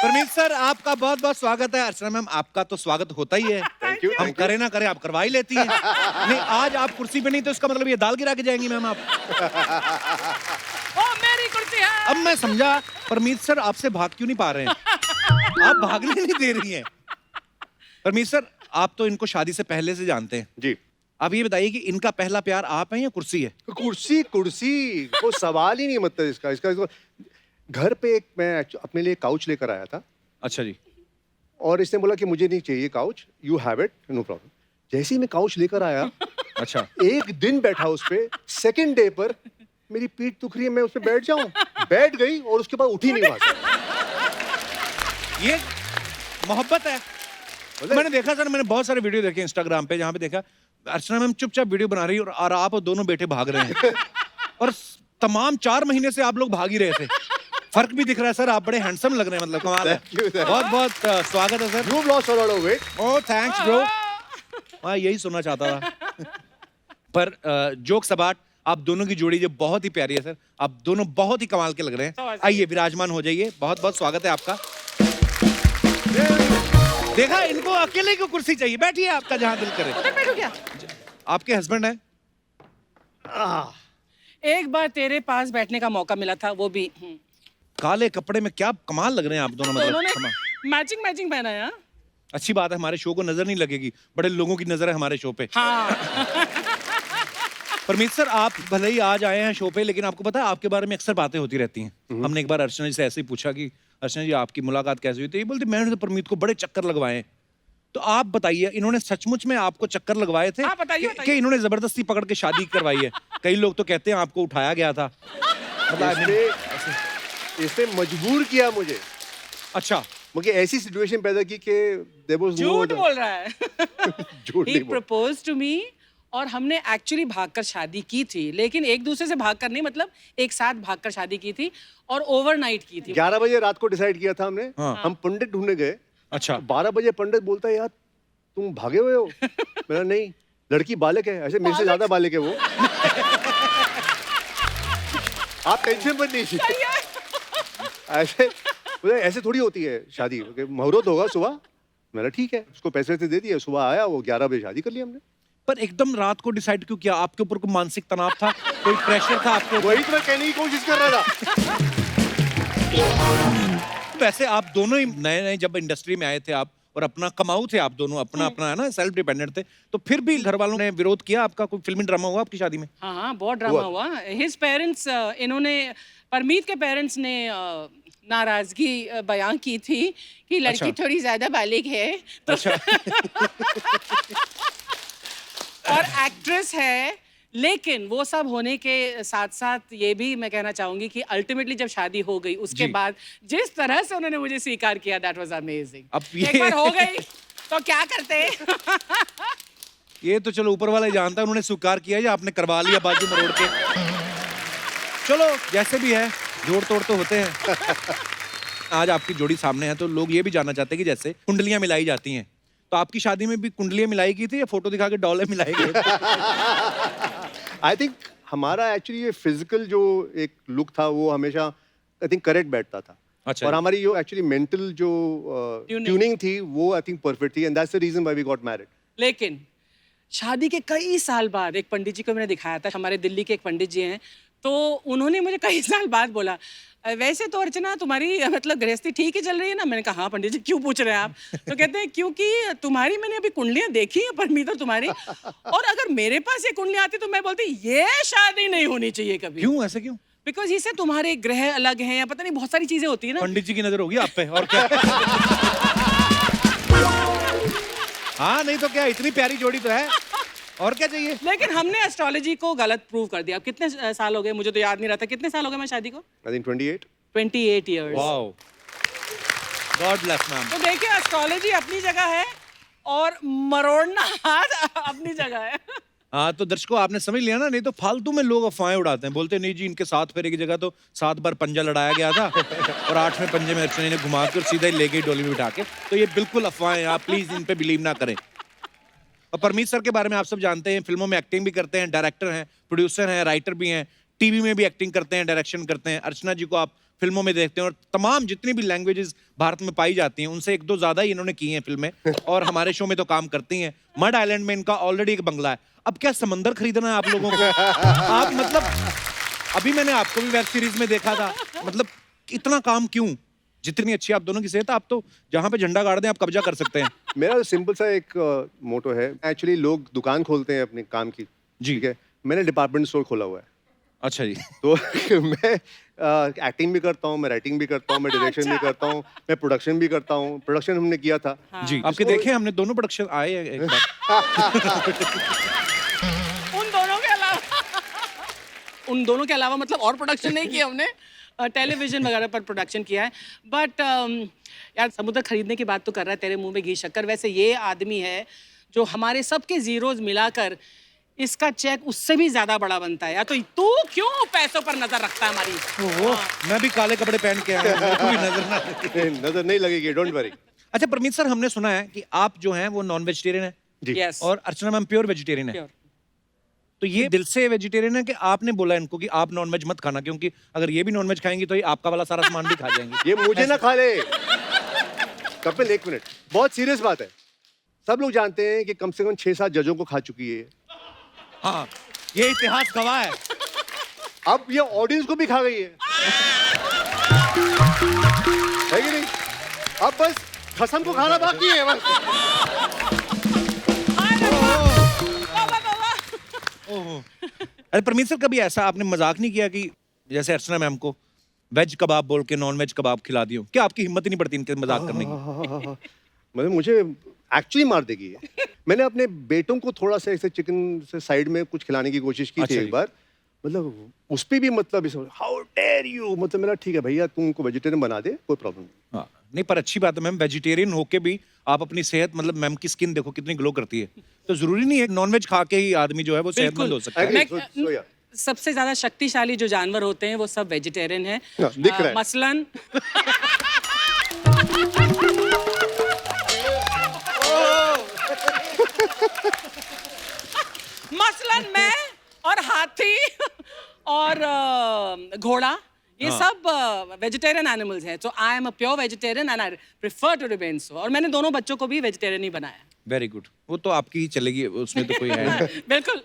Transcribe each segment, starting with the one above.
Parmeet sir आपका बहुत बहुत स्वागत है। अर्चना मैम आपका तो स्वागत होता ही है। Thank you. हम करें ना करें आप करवा ही लेती हैं। नहीं आज आप कुर्सी पे नहीं तो इसका मतलब ये दाल गिरा के जाएंगी मैम आप। ओ मेरी कुर्सी है। अब मैं समझा परमीत सर आपसे भाग क्यों नहीं पा रहे हैं। आप भागने नहीं दे रही हैं। परमीत सर आप तो इनको शादी से पहले से जानते हैं। जी। अब ये बताइए कि इनका पहला प्यार आप हैं या कुर्सी है? कुर्सी कुर्सी को सवाल ही नहीं, मतलब इसका घर पे एक मैं अपने लिए काउच लेकर आया था अच्छा जी। और इसने बोला कि मुझे नहीं चाहिए couch, you have it, no problem. जैसे ही मैं काउच लेकर आया अच्छा एक दिन बैठा उस पे, सेकंड डे पर मेरी पीठ दुख रही है, मैं उस पे बैठ जाऊं, बैठ गई और उसके बाद उठी नहीं वहां से। ये मोहब्बत है। मैंने देखा सर, मैंने बहुत सारे वीडियो देखे इंस्टाग्राम पे जहाँ पे देखा अर्चना मैम चुपचाप वीडियो बना रही है और आप दोनों बेटे भाग रहे हैं। और तमाम 4 महीने से आप लोग भाग ही रहे थे। फर्क भी दिख रहा है सर, आप बड़े हैंडसम लग रहे हैं, मतलब कमाल है। Thank you, sir. बहुत बहुत स्वागत है sir. You've lost a lot of weight. Oh thanks bro. हाँ यही सुनना चाहता था। पर जोक्स अबाउट, आप दोनों की जोड़ी जो बहुत ही प्यारी है सर, आप दोनों बहुत ही कमाल के लग रहे हैं। आइए विराजमान हो जाइए, बहुत बहुत स्वागत है आपका। देखा इनको अकेले को कुर्सी चाहिए, बैठिए आपका जहाँ दिल करे। उधर बैठो क्या? आपके हस्बैंड है? एक बार तेरे पास बैठने का मौका मिला था, वो भी काले कपड़े में क्या कमाल लग रहे हैं आप दोनों, दोनों मतलब ने मैचिंग मैचिंग पहना है। हाँ? अच्छी बात है, हमारे शो को नजर नहीं लगेगी, बड़े लोगों की नजर है हमारे शो पे। हाँ। परमीत सर आप भले ही आज आए हैं शो पे, लेकिन आपको पता है आपके बारे में अक्सर बातें होती रहती हैं। हमने एक बार अर्चना जी से ऐसे ही पूछा कि अर्चना जी आपकी मुलाकात कैसे हुई, तो ये बोलते मैंने तो परमीत को बड़े चक्कर लगवाए हैं। तो आप बताइए इन्होंने सचमुच में आपको चक्कर लगवाए थे? हाँ, बताइए, कि इन्होंने जबरदस्ती पकड़ के शादी करवाई है? कई लोग तो कहते हैं आपको उठाया गया था। इसने मजबूर किया मुझे। अच्छा, मुझे ऐसी सिचुएशन पैदा की कि there was no झूठ other- बोल रहा है। झूठ He नहीं बोल। proposed to me और हमने एक्चुअली भागकर शादी की थी, लेकिन एक दूसरे से भागकर नहीं, मतलब एक साथ भागकर शादी की थी और ओवरनाइट की थी। 11 बजे रात को डिसाइड किया था हमने। हाँ। हम पंडित ढूंढने गए। अच्छा 12 बजे पंडित बोलता है यार तुम भागे हुए हो। मेरा नहीं, लड़की बालक है, ऐसे मेरे से ज्यादा बालक है वो। आप टेंशन मत लीजिए। ऐसे ऐसे थोड़ी होती है शादी, मुहूर्त होगा सुबह। मेरा ठीक है, उसको पैसे दे दिए, सुबह आया वो 11 बजे शादी कर ली हमने। पर एकदम रात को डिसाइड क्यों किया? आपके ऊपर कोई मानसिक तनाव था, कोई प्रेशर था आपके ऊपर? वही तो मैं कहने की कोशिश कर रहा था। वैसे आप दोनों ही नए नए जब इंडस्ट्री में आए थे आप, और अपना कमाऊ थे आप दोनों, अपना अपना है ना, सेल्फ डिपेंडेंट थे, तो फिर भी घर वालों ने विरोध किया आपका? कोई फिल्मी ड्रामा हुआ आपकी शादी में? हाँ हाँ, बहुत ड्रामा हुआ। हिज पेरेंट्स, इन्होंने, परमीत के पेरेंट्स ने नाराजगी बयां की थी कि लड़की अच्छा। थोड़ी ज्यादा बालिग है तो अच्छा। और एक्ट्रेस है। लेकिन वो सब होने के साथ साथ ये भी मैं कहना चाहूंगी कि अल्टीमेटली जब शादी हो गई उसके जी। बाद जिस तरह से उन्होंने मुझे स्वीकार किया, दैट वाज अमेजिंग। अब ये- एक बार हो गई तो क्या करते। ये तो चलो ऊपर वाला ही जानता है, उन्होंने स्वीकार किया या आपने करवा लिया बाजू मरोड़ के? चलो जैसे भी है, जोड़ तोड़ तो होते हैं। आज आपकी जोड़ी सामने है तो लोग ये भी जानना चाहते हैं कि जैसे कुंडलियां मिलाई जाती हैं, तो आपकी शादी में भी कुंडलियां मिलाई गई थी या फोटो दिखा के डॉलर मिलाई गई? आई थिंक हमारा एक्चुअली ये फिजिकल जो एक लुक था वो हमेशा आई थिंक करेक्ट बैठता था। अच्छा। और हमारी जो एक्चुअली मेंटल जो ट्यूनिंग थी वो आई थिंक परफेक्ट थी, and that's the reason why we got married. लेकिन शादी के कई साल बाद एक पंडित जी को मैंने दिखाया था, हमारे दिल्ली के एक पंडित जी हैं, तो उन्होंने मुझे कई साल बाद बोला वैसे तो अर्चना तुम्हारी मतलब गृहस्थी ठीक ही चल रही है ना। मैंने कहा हाँ पंडित जी, क्यों पूछ रहे हैं आप? तो कहते हैं क्योंकि तुम्हारी मैंने अभी कुंडलियां देखी हैं परमीत और तुम्हारी, और अगर मेरे पास ये कुंडलियां आती तो मैं बोलती ये शादी नहीं होनी चाहिए कभी। क्यों, ऐसे क्यों? बिकॉज इससे तुम्हारे ग्रह अलग हैं या पता नहीं बहुत सारी चीजें होती है ना। पंडित जी की नजर होगी आप पे, और क्या? हाँ नहीं तो क्या, इतनी प्यारी जोड़ी तो है, और क्या चाहिए? लेकिन हमने एस्ट्रोलॉजी को गलत प्रूव कर दिया। अब कितने साल हो गए, मुझे तो याद नहीं रहता कितने साल हो गए मैं शादी को। I think 28। 28 years. Wow, God bless ma'am. तो देखिए एस्ट्रोलॉजी अपनी जगह है और मरोड़ना हाथ अपनी जगह है। हाँ तो दर्शकों आपने समझ लिया ना, नहीं तो फालतू में लोग अफवाहें उड़ाते हैं, बोलते नहीं जी इनके 7 फेरे की जगह तो 7 बार पंजा लड़ाया गया था और 8वें पंजे में अर्चना ने घुमा के और सीधा ही ले गई डोली में बिठा के। तो ये बिल्कुल अफवाहें हैं, आप प्लीज इन पे बिलीव ना करें। और परमीत सर के बारे में आप सब जानते हैं, फिल्मों में एक्टिंग भी करते हैं, डायरेक्टर हैं, प्रोड्यूसर हैं, राइटर भी हैं, टीवी में भी एक्टिंग करते हैं, डायरेक्शन करते हैं। अर्चना जी को आप फिल्मों में देखते हैं और तमाम जितनी भी लैंग्वेजेस भारत में पाई जाती हैं उनसे एक दो ज्यादा ही इन्होंने की हैं फिल्में और हमारे शो में तो काम करती हैं। मड आइलैंड में इनका ऑलरेडी एक बंगला है, अब क्या समंदर खरीदना है आप लोगों को? आप मतलब अभी मैंने आपको भी वेब सीरीज में देखा था, मतलब इतना काम क्यों? जितनी अच्छी आप दोनों की सेहत, आप तो जहां पे झंडा गाड़ दें आप कब्जा कर सकते हैं। मेरा सिंपल सा एक मोटो है, एक्चुअली लोग दुकान खोलते हैं अपने काम की, जी। ठीक है, मैंने डिपार्टमेंट स्टोर खोला हुआ है। अच्छा जी। तो मैं एक्टिंग भी करता हूँ, मैं राइटिंग भी करता हूँ, मैं डायरेक्शन भी करता हूँ, मैं प्रोडक्शन भी करता हूँ। प्रोडक्शन हमने किया था। जी, आपके देखे हमने दोनों प्रोडक्शन आए हैं एक बार। उन दोनों के अलावा मतलब और प्रोडक्शन नहीं किया हमने, टेलीविजन वगैरह पर प्रोडक्शन किया है। बट यार समुद्र खरीदने की बात तो कर रहा है, तेरे मुंह में घी शक्कर। वैसे ये आदमी है जो हमारे सबके जीरोज मिलाकर इसका चेक उससे भी ज्यादा बड़ा बनता है। या तो तू क्यों पैसों पर नजर रखता है हमारी? मैं भी काले कपड़े पहन के आया हूं, मेरे को भी नजर ना लगे। नजर नहीं लगेगी, डोंट वरी। अच्छा परमीत सर, हमने सुना है कि आप जो हैं वो नॉन वेजिटेरियन है जी। Yes. और अर्चना मैम प्योर वेजिटेरियन है। Pure. तो ये दिल से वेजिटेरियन है कि आपने बोला इनको कि आप नॉन वेज मत खाना, क्योंकि अगर ये भी नॉन वेज खाएंगी तो ये आपका वाला सारा सामान भी खा जाएंगी? ये मुझे ना खा ले। कपिल एक मिनट, बहुत सीरियस बात है। सब लोग जानते हैं कि कम से कम 6-7 जजों को खा चुकी है। हाँ, ये इतिहास गवाह है। अब ये ऑडियंस को भी खा गई है कि नहीं? अब बस कसम को खाना बाकी है बस। अरे परमीत सर, कभी ऐसा आपने मजाक नहीं किया कि जैसे अर्चना मैम को वेज कबाब बोल के नॉन वेज कबाब खिला दियो? क्या आपकी हिम्मत ही नहीं पड़ती इनके मजाक करने की? मतलब मुझे एक्चुअली मार देगी ये। मैंने अपने बेटों को थोड़ा सा ऐसे चिकन से साइड में कुछ खिलाने की कोशिश की थी अच्छा एक बार, मतलब उस पे भी मतलब हाउ डेयर यू, मतलब मेरा ठीक है भैया तुम उनको वेजिटेरियन बना दे, कोई प्रॉब्लम नहीं। हाँ, नहीं पर अच्छी बात है मैम, वेजिटेरियन होके भी आप अपनी सेहत, मतलब मैम की स्किन देखो कितनी ग्लो करती है। तो जरूरी नहीं है नॉन वेज खा के ही आदमी जो है वो सेहतमंद हो सकता है। Agree. मैं- So, yeah. सबसे ज्यादा शक्तिशाली जो जानवर होते हैं वो सब वेजिटेरियन हैं। हाँ, दिख रहा है। मसलन मसलन मैं और हाथी और घोड़ा, ये सब वेजिटेरियन एनिमल्स हैं। So I am a pure vegetarian and I prefer to remain so. और मैंने दोनों बच्चों को भी वेजिटेरियन ही बनाया। वेरी गुड, वो तो आपकी ही चलेगी, उसमें तो कोई है नहीं। बिल्कुल।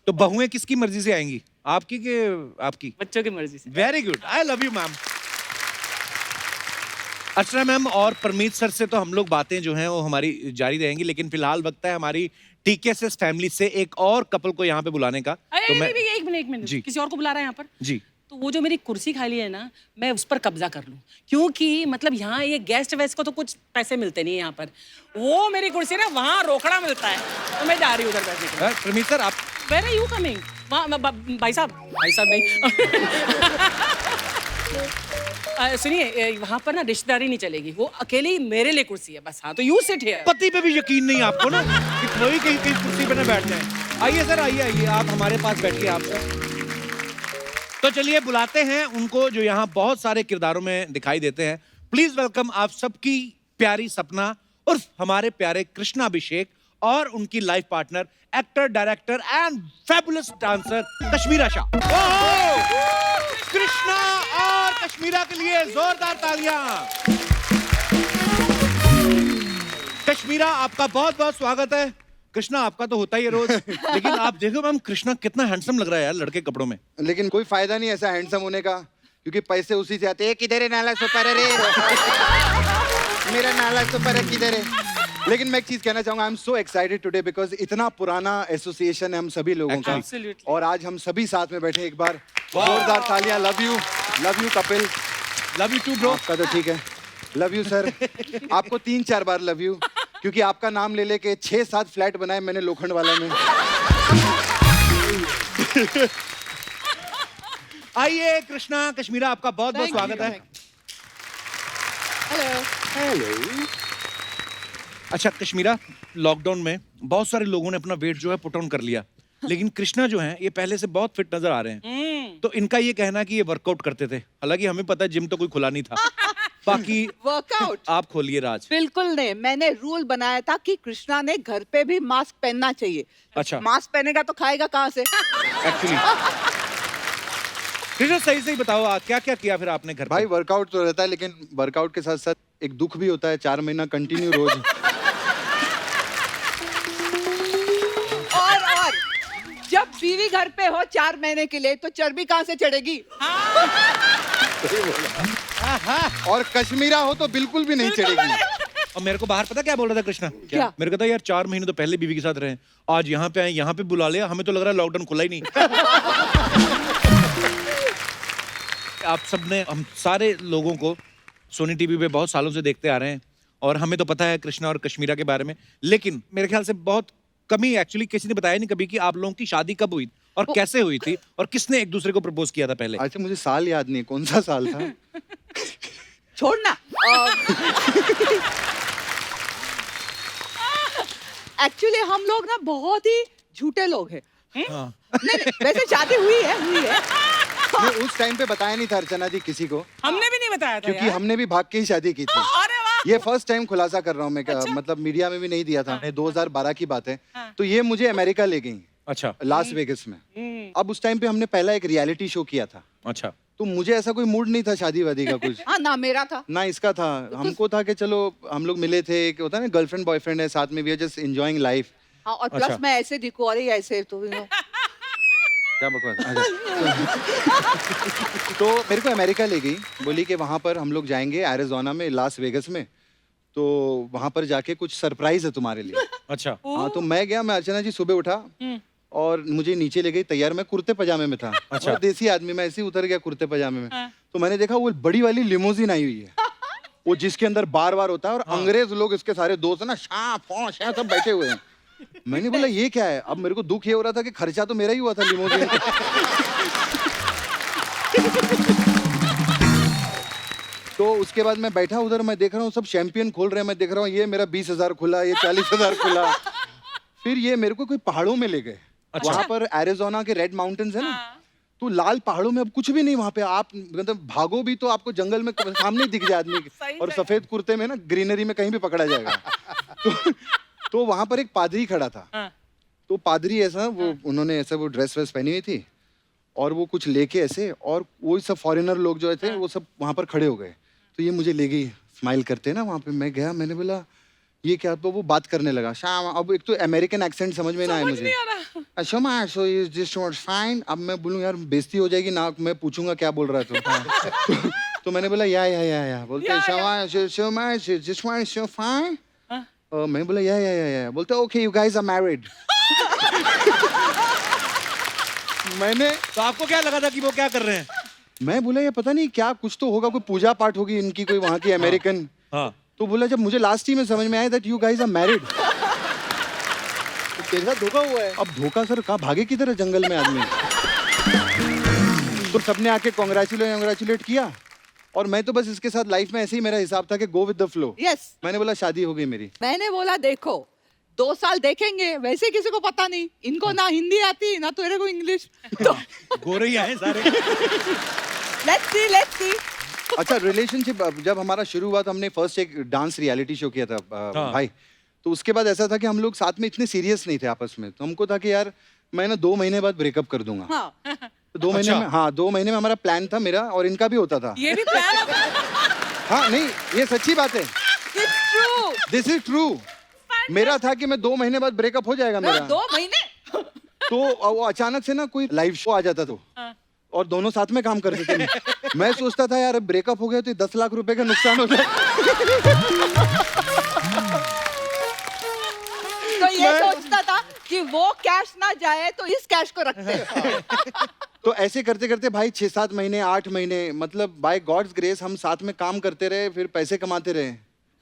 तो बहुएं किसकी मर्जी से आएंगी, आपकी के आपकी? बच्चों की मर्जी से। Very good, I love you ma'am. Archana ma'am और परमीत सर से तो हम लोग बातें जो हैं वो हमारी जारी रहेंगी, लेकिन फिलहाल वक्त है हमारी टीकेएसएस फैमिली से एक और कपल को यहाँ पे बुलाने का। तो मैं एक मिनट जी। किसी और को बुला रहा है यहाँ पर? जी, तो वो जो मेरी कुर्सी खाली है ना, मैं उस पर कब्जा कर लूं, क्योंकि मतलब यहाँ ये गेस्ट वेस्ट को तो कुछ पैसे मिलते नहीं है यहाँ पर। वो मेरी कुर्सी ना वहाँ रोकड़ा मिलता है, तो मैं जा रही हूँ उधर बैठने के लिए। परमीत सर आप Where are you coming? भाई साहब नहीं। सुनिए, वहाँ पर ना रिश्तेदारी नहीं चलेगी, वो अकेली मेरे लिए कुर्सी है बस। हाँ, तो यू सिट हियर। पति पे भी यकीन नहीं आपको ना कि कोई कहीं कहीं कुर्सी पे ना बैठ जाए। आइए सर, आइए आइए, आप हमारे पास बैठिए आप सर। तो चलिए बुलाते हैं उनको जो यहाँ बहुत सारे किरदारों में दिखाई देते हैं। प्लीज वेलकम आप सबकी प्यारी सपना उर्फ हमारे प्यारे कृष्णा अभिषेक और उनकी life partner, actor, director and fabulous dancer Kashmira Shah. Krishna और कश्मीरा के लिए जोरदार तालियां। कश्मीरा, आपका बहुत बहुत स्वागत है। कृष्णा, आपका तो होता ही है रोज, लेकिन आप देखो मैम, कृष्णा कितना हैंडसम लग रहा है यार लड़के कपड़ों में। लेकिन कोई फायदा नहीं ऐसा हैंडसम होने का, क्योंकि पैसे उसी से आते हैं। किधर है नाला सुपर रे? मेरा नाला सुपर है, किधर है? लेकिन मैं एक चीज कहना चाहूंगा, आई am so excited today because इतना पुराना एसोसिएशन है हम सभी लोगों का, Absolutely. और आज हम सभी साथ में बैठे। एक बार जोरदार तालियां। Love you Kapil. Love you too bro. आपका तो ठीक है, लव यू सर। आपको 3-4 बार लव यू, क्योंकि आपका नाम ले लेके 6-7 फ्लैट बनाए मैंने लोखंड वाला में। आइए कृष्णा, कश्मीरा, आपका बहुत बहुत स्वागत है। हेलो। अच्छा कश्मीरा, लॉकडाउन में बहुत सारे लोगों ने अपना वेट जो है पुट ऑन कर लिया, लेकिन कृष्णा जो है ये पहले से बहुत फिट नजर आ रहे हैं। तो इनका ये कहना है कि ये वर्कआउट करते थे, हालांकि हमें पता है जिम तो कोई खुला नहीं था। बाकी वर्कआउट आप खोलिए राज। बिल्कुल नहीं, मैंने रूल बनाया था कि कृष्णा ने घर पे भी मास्क पहनना चाहिए। अच्छा। मास्क पहनेगा तो खाएगा कहाँ से? एक्चुअली कृष्णा सही सही बताओ क्या क्या किया फिर आपने घर पे? भाई वर्कआउट तो रहता है, लेकिन वर्कआउट के साथ साथ एक दुख भी होता है, 4 महीना कंटिन्यू रोज। और जब बीवी घर पे हो 4 महीने के लिए तो चर्बी कहाँ से चढ़ेगी? और कश्मीरा हो तो बिल्कुल भी नहीं चढ़ेगी। और मेरे को बाहर पता क्या बोल रहा था कृष्णा? क्या? मेरे को था यार 4 महीने तो पहले बीवी के साथ रहे, आज यहाँ पे आए, यहाँ पे बुला लिया, हमें तो लग रहा है लॉकडाउन खुला ही नहीं। आप सबने हम सारे लोगों को सोनी टीवी पे बहुत सालों से देखते आ रहे हैं और हमें तो पता है कृष्णा और कश्मीरा के बारे में, लेकिन मेरे ख्याल से बहुत कमी एक्चुअली किसी ने बताया नहीं कभी कि आप लोगों की शादी कब हुई और कैसे हुई थी और किसने एक दूसरे को प्रपोज किया था पहले। अच्छा मुझे साल याद नहीं, कौन सा साल था? छोड़ना। एक्चुअली हम लोग ना बहुत ही झूठे लोग हैं। हाँ। नहीं, वैसे शादी हुई है। ये उस टाइम पे बताया नहीं था अर्चना जी किसी को, हमने भी नहीं बताया था क्योंकि यार। हमने भी भाग के ही शादी की थी। अरे वाह। ये फर्स्ट टाइम खुलासा कर रहा हूँ मैं, मतलब मीडिया में भी नहीं दिया था। 2012 की बात है। हाँ। तो ये मुझे अमेरिका ले गई, अच्छा लास वेगस में। अब उस टाइम पे हमने पहला एक रियलिटी शो किया था, अच्छा तो मुझे ऐसा कोई मूड नहीं था शादी वादी का कुछ। हाँ ना, मेरा था। ना इसका था, हमको था कि चलो हम लोग मिले थे, कि होता है ना गर्लफ्रेंड बॉयफ्रेंड है साथ में, we are just enjoying life. हाँ, और अच्छा। प्लस मैं ऐसे दिखूं, अरे ऐसे तो क्या बकवास। तो मेरे को अमेरिका ले गई, बोली कि वहां पर हम लोग जाएंगे एरिजोना में, लास वेगस में, तो वहां पर जाके कुछ सरप्राइज है तुम्हारे लिए। अच्छा हाँ, तो मैं गया, मैं अर्चना जी सुबह उठा और मुझे नीचे ले गई तैयार, मैं कुर्ते पजामे में था। अच्छा। और देसी आदमी, मैं ऐसे ही उतर गया कुर्ते पजामे में। तो मैंने देखा वो बड़ी वाली लिमोजिन आई हुई है, वो जिसके अंदर बार बार होता है, और अंग्रेज लोग इसके सारे दोस्त ना शाह फौश हैं, सब बैठे हुए हैं। मैंने बोला ये क्या है? अब मेरे को दुख ये हो रहा था कि खर्चा तो मेरा ही हुआ था लिमोजिन का। तो उसके बाद मैं बैठा उधर, मैं देख रहा हूँ सब चैंपियन खोल रहे हैं, मैं देख रहा हूँ ये मेरा 20,000 खुला, ये 40,000 खुला। फिर ये मेरे को कोई पहाड़ों में ले गए। अच्छा। वहां पर एरिजोना के रेड माउंटेन्स है ना, तो लाल पहाड़ों में अब कुछ भी नहीं वहां पे, आप मतलब भागो भी तो आपको जंगल में सामने दिख जाए आदमी, और सफेद कुर्ते में ना ग्रीनरी में कहीं भी पकड़ा जाएगा। तो वहां पर एक पादरी खड़ा था। तो पादरी ऐसा वो उन्होंने ऐसा वो ड्रेस वेस पहनी हुई थी, और वो कुछ लेके ऐसे, और वो सब फॉरेनर लोग जो थे वो सब वहां पर खड़े हो गए। तो ये मुझे ले गई स्माइल करते ना वहां पे, मैं गया, मैंने बोला ये क्या? तो वो बात करने लगा शाम, अब एक तो अमेरिकन एक्सेंट समझ में ना आया मुझे। अच्छा सो इज दिस फाइन। अब मैं बोलूं यार बेइज्जती हो जाएगी ना, मैं पूछूंगा क्या बोल रहा है तो मैंने बोला या बोलते Shama this one is fine. मैं बोला या बोलते okay you guys are married. मैंने तो आपको क्या लगा था कि वो क्या कर रहे हैं? मैं बोला ये पता नहीं क्या, कुछ तो होगा, कोई पूजा पाठ होगी इनकी कोई वहां की अमेरिकन। हाँ तो बोला जब मुझे लास्ट ही में समझ में आया that you guys are married. तेरे साथ धोखा हुआ है। अब धोखा सर, कहाँ भागे किधर है जंगल में आदमी। तो सबने आके कांग्रेचुलेट किया, और मैं तो बस इसके साथ लाइफ में ऐसे ही मेरा हिसाब था कि go with the flow. Yes. मैंने बोला शादी हो गई मेरी। मैंने बोला देखो 2 साल देखेंगे, वैसे किसी को पता नहीं, इनको ना हिंदी आती ना तेरे को इंग्लिश, तो गोरे ही हैं सारे। Let's see. अच्छा रिलेशनशिप जब हमारा शुरू हुआ तो हमने फर्स्ट एक डांस रियलिटी शो किया था भाई। तो उसके बाद ऐसा था कि हम लोग साथ में इतने सीरियस नहीं थे आपस में, तो हमको था कि यार मैं ना 2 महीने बाद ब्रेकअप कर दूंगा। हाँ। तो 2 महीने में, हाँ 2 महीने में हमारा प्लान था, मेरा और इनका भी होता था। ये भी प्लान हाँ नहीं ये सच्ची बात है, It's true. This is true. मेरा था कि मैं 2 महीने बाद ब्रेकअप हो जाएगा मेरा। 2 महीने। तो वो अचानक से ना कोई लाइव शो आ जाता तो, और दोनों साथ में काम करते थे। मैं सोचता था यार अब ब्रेकअप हो गया तो 10 लाख रुपए का नुकसान हो जाए। तो ये सोचता था कि वो कैश ना जाए तो इस कैश को रखते। तो ऐसे करते करते भाई 6-7 महीने 8 महीने, मतलब बाय गॉड्स ग्रेस हम साथ में काम करते रहे, फिर पैसे कमाते रहे।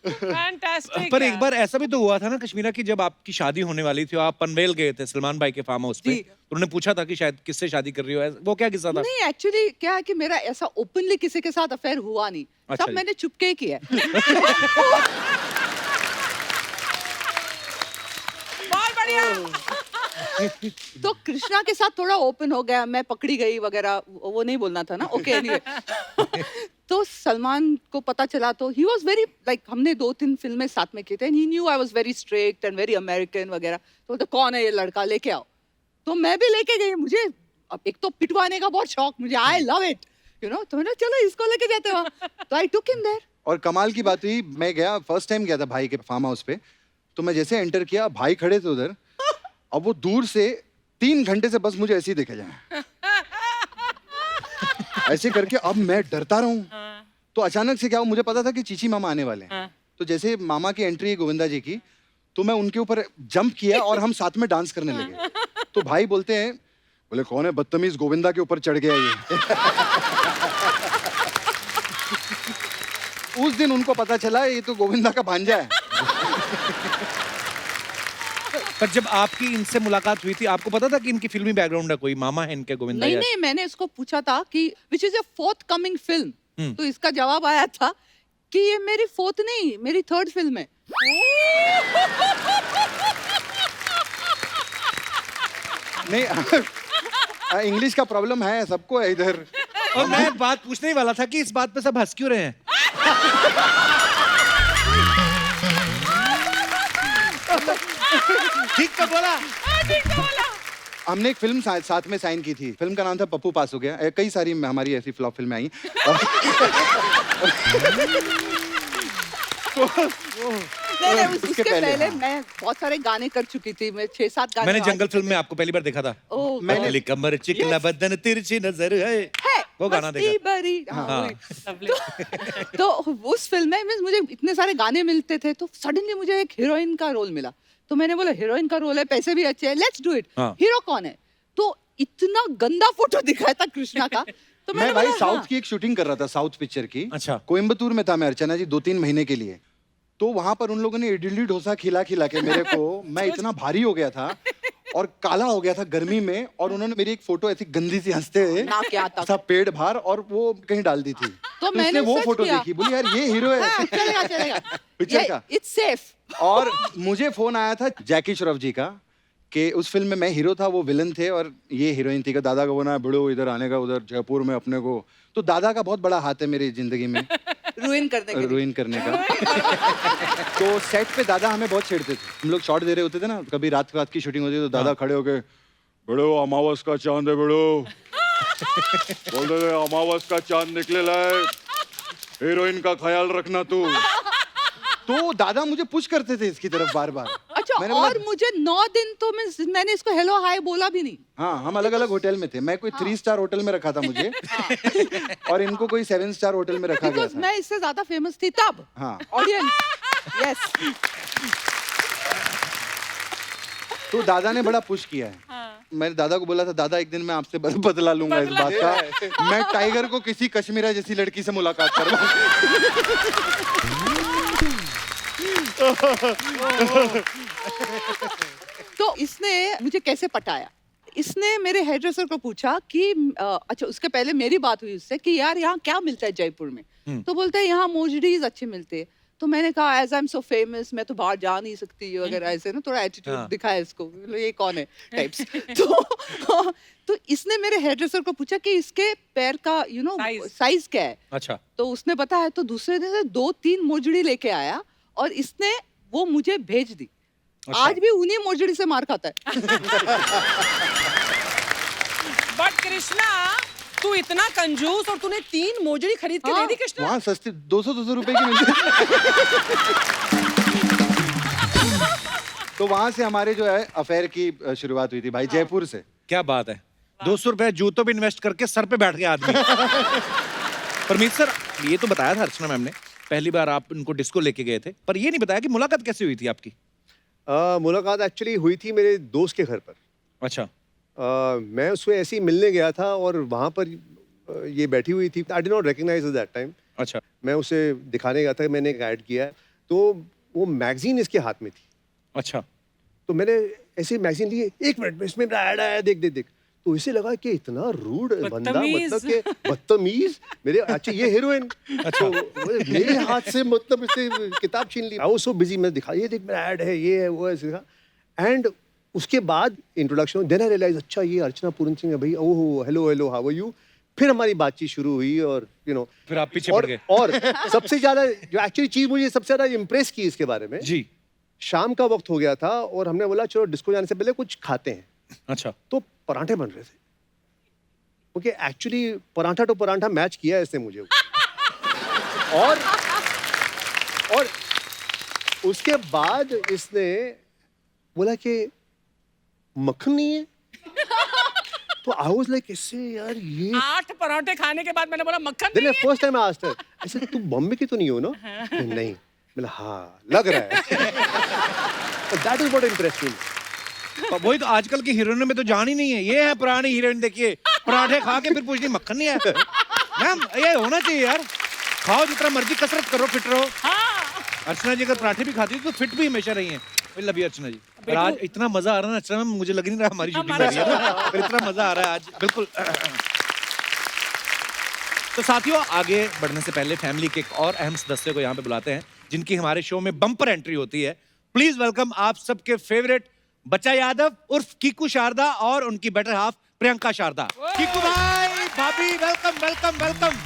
फैंटास्टिक। पर एक बार ऐसा भी तो हुआ था ना कश्मीरा की, जब आपकी शादी होने वाली थी, आप पनवेल गए थे सलमान भाई के फार्म हाउस पे, जी। तो उन्होंने पूछा था कि शायद किससे शादी कर रही हो, वो क्या किस्सा था? नहीं एक्चुअली क्या है कि मेरा ऐसा ओपनली किसी के साथ अफेयर हुआ नहीं। अच्छा सब जी। मैंने चुपके ही किया है। बहुत बढ़िया। तो कृष्णा के साथ थोड़ा ओपन हो गया, मैं पकड़ी गई वगैरह, वो नहीं बोलना था ना। Okay anyway. तो सलमान को पता चला तो ही वाज वेरी लाइक, हमने 2-3 फिल्में साथ में की थे, he knew I was very strict and very American वगैरह। तो कौन है ये लड़का, लेके आओ। तो मैं भी लेके गई, मुझे अब एक तो पिटवाने का बहुत शौक मुझे, I love it, you know, तो मैंने चलो इसको लेके जाते हैं वहाँ, तो आई टुक हिम देयर। और कमाल की बात हुई, मैं गया, फर्स्ट टाइम गया था भाई के फार्म हाउस पे, तो मैं जैसे एंटर किया, भाई खड़े थे उधर, अब वो दूर से 3 घंटे से बस मुझे ऐसे ही देखे जाए, ऐसे करके। अब मैं डरता रहा हूँ, तो अचानक से क्या हुआ, मुझे पता था कि चीची मामा आने वाले हैं, तो जैसे मामा की एंट्री गोविंदा जी की, तो मैं उनके ऊपर जंप किया और हम साथ में डांस करने लगे। तो भाई बोलते हैं, बोले कौन है बदतमीज, गोविंदा के ऊपर चढ़ गया ये। उस दिन उनको पता चला ये तो गोविंदा का भांजा है। पर जब आपकी इनसे मुलाकात हुई थी, आपको पता था कि इनकी फिल्मी बैकग्राउंड है, कोई मामा है इनके गोविंदा? नहीं नहीं, मैंने इसको पूछा था कि which is a fourth coming film, तो इसका जवाब आया था कि ये मेरी फोर्थ नहीं, मेरी थर्ड फिल्म है। नहीं, इंग्लिश का प्रॉब्लम है, सबको है इधर। और मैं बात पूछने ही वाला था कि इस बात पे सब हंस क्यों रहे हैं? ठीक तो बोला। हमने एक फिल्म साथ में साइन की थी, फिल्म का नाम था पप्पू पास हो गया। कई सारी हमारी ऐसी फ्लॉप फिल्में आई। नहीं, उसके उसके पहले, पहले हाँ। मैं बहुत सारे गाने कर चुकी थी, मैं 6-7 गाने। मैंने जंगल फिल्म में आपको पहली बार देखा था। ओह, पतली कमर चिकना बदन तिरछी नजर है, वो गाना मस्ती देखा। भरी, हाँ, हाँ। वही। तो उस फिल्म में means मुझे इतने सारे गाने मिलते थे, तो सडनली मुझे एक हीरोइन का रोल मिला, तो मैंने बोला हीरोइन का रोल है, पैसे भी अच्छे हैं, लेट्स डू इट। हाँ। हीरो कौन है? तो इतना गंदा फोटो दिखाया था कृष्णा का, तो मैं मैंने भाई बोला, साउथ हाँ। की एक शूटिंग कर रहा था, साउथ पिक्चर की। अच्छा। कोयम्बतूर में था मैं, अर्चना जी, 2-3 महीने के लिए। तो वहां पर उन लोगों ने इडली डोसा खिला खिला के मेरे को, मैं इतना भारी हो गया था और काला हो गया था गर्मी में, और उन्होंने मेरी एक फोटो ऐसी गंदी सी हंसते हुए, ना क्या था। सब पेट बाहर, और वो कहीं डाल दी थी। तो इसने मैंने वो सच फोटो किया। देखी, बोली यार ये हीरो है। हाँ, चलेगा चलेगा, पिक्चर का। It's safe. और मुझे फोन आया था जैकी श्रॉफ जी का कि उस फिल्म में मैं हीरो था, वो विलन थे, और ये हीरोइन थी। का दादा को बोला बड़ो इधर आने का, उधर जयपुर में अपने को। तो दादा का बहुत बड़ा हाथ है मेरी जिंदगी में, रुइन करने के लिए। रुइन करने का। तो सेट पे दादा हमें बहुत छेड़ते थे। हम लोग शॉट दे रहे होते थे ना, कभी रात की शूटिंग होती है, तो दादा खड़े होके, बड़ो अमावस का चांद है बड़ो, बोल रहे अमावस का चांद निकले लाए, हीरोइन का ख्याल रखना तू। तो दादा मुझे पुश करते थे इसकी तरफ बार बार। अच्छा, मैंने बोला- और मुझे 9 दिन तो मैंने इसको हेलो हाय बोला भी नहीं। हाँ, हम अलग अलग होटल में थे। मैं कोई 3 स्टार होटल में रखा था मुझे, और इनको कोई 7 स्टार होटल में रखा गया बिकॉज था। मैं इससे ज्यादा फेमस थी तब। हाँ। Audience, yes. तो दादा ने बड़ा पुश किया है। मैंने दादा को बोला था, दादा एक दिन मैं आपसे बदला लूंगा इस बात का, मैं टाइगर को किसी कश्मीरा जैसी लड़की से मुलाकात करवाऊंगा। तो इसने मुझे कैसे पटाया? इसने मेरे हेयर ड्रेसर को पूछा कि अच्छा, उसके पहले मेरी बात हुई उससे कि यार यहाँ क्या मिलता है जयपुर में? तो बोलते हैं यहाँ मोजडीज अच्छे मिलते हैं। तो मैंने कहा as I am so famous, मैं तो बाहर जा नहीं सकती वगैरह, ऐसे ना थोड़ा एटीट्यूड हाँ। दिखाया इसको, ये कौन है टाइप्स। तो इसने मेरे हेयर ड्रेसर को पूछा कि इसके पैर का यू नो Size. साइज क्या है? अच्छा। तो उसने बताया, तो दूसरे दिन से 2-3 मोजड़ी लेके आया और इसने वो मुझे भेज दी। अच्छा। आज भी उन्हीं मोजड़ी से मार खाता है। बट कृष्णा, तू इतना कंजूस और तूने 3 मोजड़ी खरीद के हाँ। दे दी कृष्णा? वहाँ सस्ती 200-200 रुपए की मिलती तो वहां से हमारे जो है अफेयर की शुरुआत हुई थी भाई, जयपुर से। क्या बात है, 200 रुपए जूतों पे इन्वेस्ट करके सर पे बैठ गया आदमी। परमीत सर, ये तो बताया था अर्चना मैम ने, पहली बार आप उनको डिस्को लेके गए थे, पर ये नहीं बताया कि मुलाकात कैसे हुई थी आपकी? मुलाकात एक्चुअली हुई थी मेरे दोस्त के घर पर। अच्छा। मैं उससे ऐसे ही मिलने गया था और वहाँ पर ये बैठी हुई थी। I did not recognise that time. अच्छा। मैं उसे दिखाने गया था, मैंने एक ऐड किया है, तो वो मैगजीन इसके हाथ में थी। अच्छा। तो मैंने ऐसे मैगजीन लिए, 1 मिनट में इसमें मेरा ऐड आया, देख देख देख। तो इसे लगा कि इतना रूड बंदा, बदतमीज। मतलब कि बदतमीज मेरे, अच्छा ये हीरोइन, तो मेरे हाथ से मतलब इससे किताब छीन ली। आई वाज सो बिजी, मैं दिखा, ये देख मेरा ऐड है, ये है, वो है, ऐसे दिखा। एंड उसके बाद इंट्रोडक्शन, देन आई रियलाइज, अच्छा ये अर्चना पूरन सिंह है भाई, oh hello hello how are you. फिर हमारी बातचीत शुरू हुई और यू नो, फिर आप पीछे पड़ गए। और सबसे ज्यादा जो एक्चुअली चीज मुझे सबसे ज्यादा इम्प्रेस की इसके बारे में, जी। शाम का वक्त हो गया था और हमने बोला चलो डिस्को जाने से पहले कुछ खाते हैं। अच्छा। तो पराठे बन रहे थे okay actually paratha to paratha match किया है इसने मुझे। और उसके बाद इसने बोला कि मक्खन नहीं है। तो आई वाज लाइक इससे यार ये 8 पराठे खाने के बाद मैंने बोला मक्खन देन नहीं first time I asked her, ऐसे तू बॉम्बे की तो नहीं हो ना? नहीं। बोला हाँ लग रहा है। That is what interest me. वही तो आजकल की हीरोइनों में तो जान ही नहीं है। ये है पुरानी हीरोइन, देखिए पराठे खा के फिर पूछनी मक्खन नहीं है। मैम ये होना चाहिए यार, खाओ जितना मर्जी, कसरत करो, फिट रहो। अर्चना जी अगर पराठे भी खाती है तो फिट भी हमेशा रही हैं। लव यू अर्चना जी। और आज इतना मजा आ रहा है ना अर्चना मैम, मुझे लग नहीं रहा हमारी शूटिंग कर रही है ना, पर इतना मजा आ रहा है आज बिल्कुल। तो साथियों आगे बढ़ने से पहले फैमिली के एक और अहम सदस्य को यहाँ पे बुलाते हैं जिनकी हमारे शो में बम्पर एंट्री होती है। प्लीज वेलकम आप सबके फेवरेट बच्चा यादव उर्फ कीकू शारदा और उनकी बेटर हाफ प्रियंका शारदा। कीकू भाई, भाभी, welcome welcome welcome.